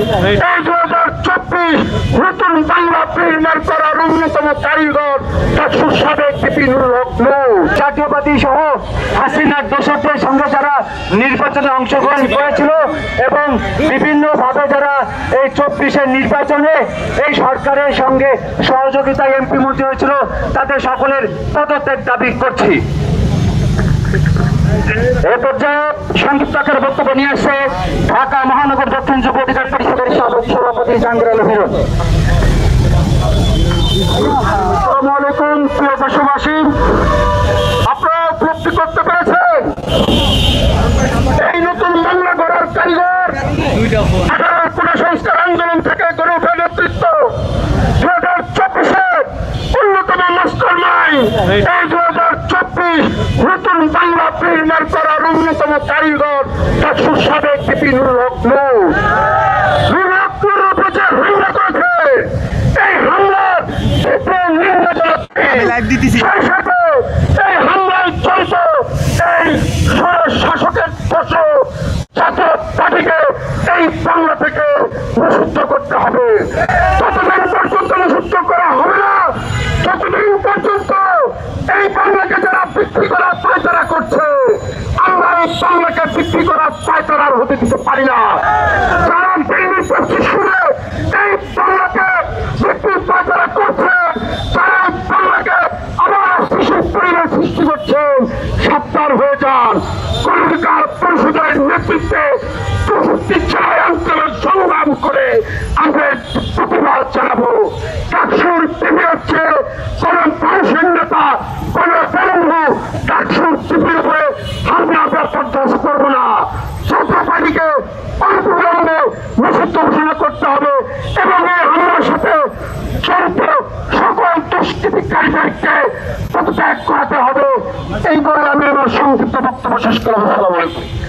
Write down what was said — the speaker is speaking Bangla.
এই 2024 নতুন বাংলা নির্মাণ করার অন্যতম কারিগর ডাক্তার সাবেক বিপিন হক নূর। জাতীয়বাদী সহ হাসিনার দোষকদের সঙ্গে যারা নির্বাচনে অংশগ্রহণ করেছিল এবং বিভিন্নভাবে যারা এই 24-এর নির্বাচনে এই সরকারের সঙ্গে সহযোগিতায় এমপি মন্ত্রী হয়েছিল, তাদের সকলের পদত্যাগ দাবি করছি। এ পর্যায়ে সংক্ষিপ্ত আকারে বক্তব্য নিয়ে আসছে ঢাকা মহানগর দক্ষিণ যুব অধিকার পরিষদের সাবেক সভাপতি জাহাঙ্গীর আলম হিরণ। আসসালামু আলাইকুম প্রিয় দেশবাসী, আপনারা উপলব্ধি করতে পেরেছেন এই নতুন বাংলা গড়ার কারিগর 18 পুনঃসংস্কার আন্দোলন থেকে গড়ে ওঠা নেতৃত্ব 2024-এর অন্যতম মাস্টার মাইন্ড, এই 2024 নতুন বাংলা নির্মাণ করার অন্যতম কারিগর ডাক্তার সাবেক বিপিন হক নূর। হামলা করেছে, এই হামলার এই হামলায় চলছে এই শাসকের জাতীয় পার্টিকে এই বাংলা থেকে নিষিদ্ধ করতে হবে। ততদিন পর্যন্ত নিষিদ্ধ করা হবে না ততদিন পর্যন্ত এই বাংলাকে যারা বিক্রি করার পায়তারা করছে, আমরা এই বাংলাকে বিক্রি করার পায়তারা হতে দিতে পারি না। যারা বিএনপি করছে শুনে এই বাংলাকে বিক্রির পায়তারা করছে, তারা এই বাংলাকে আবার শিশুর পরিবেশ সৃষ্টি করছেন, সাবধান হয়ে যান। গণধিকার পরিষদের নেতৃত্বে 64 অঞ্চলের সংগ্রাম করে আমরা প্রতিবাদ জানাবো। ডাকসুর টিভি হচ্ছে কোন মানুষের নেতা, কোন বন্ধু ডাকসুর টিভির উপরে হামলা আমরা বরদাস্ত করবো না। ছাত্রবাদীকে অনতিবিলম্বে নিষিদ্ধ ঘোষণা করতে হবে এবং এই হামলার সাথে জড়িত সকল দুষ্কৃতিকারীদেরকে পদত্যাগ করাতে হবে। এই বলে আমি আমার সংক্ষিপ্ত বক্তব্য শেষ করলাম। আসসালামু আলাইকুম।